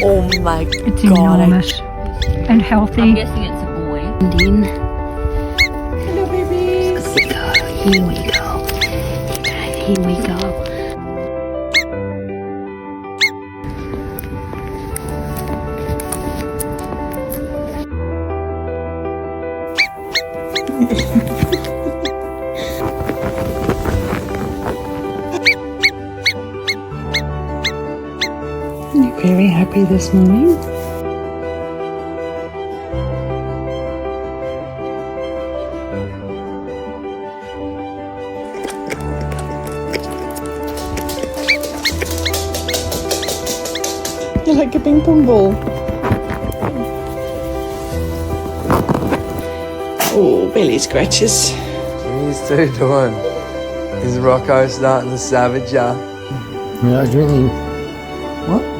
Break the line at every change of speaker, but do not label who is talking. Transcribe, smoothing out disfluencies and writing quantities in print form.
Oh my
It's
god.
enormous and healthy.
I'm guessing it's a boy.
Indian.
Hello, baby.
Here we go. Here we go.
You're very happy this morning? You're like a ping pong ball. Oh, belly scratches.
He's too doing. Is Rocco starting to savage ya?
Yeah, drinking.
What?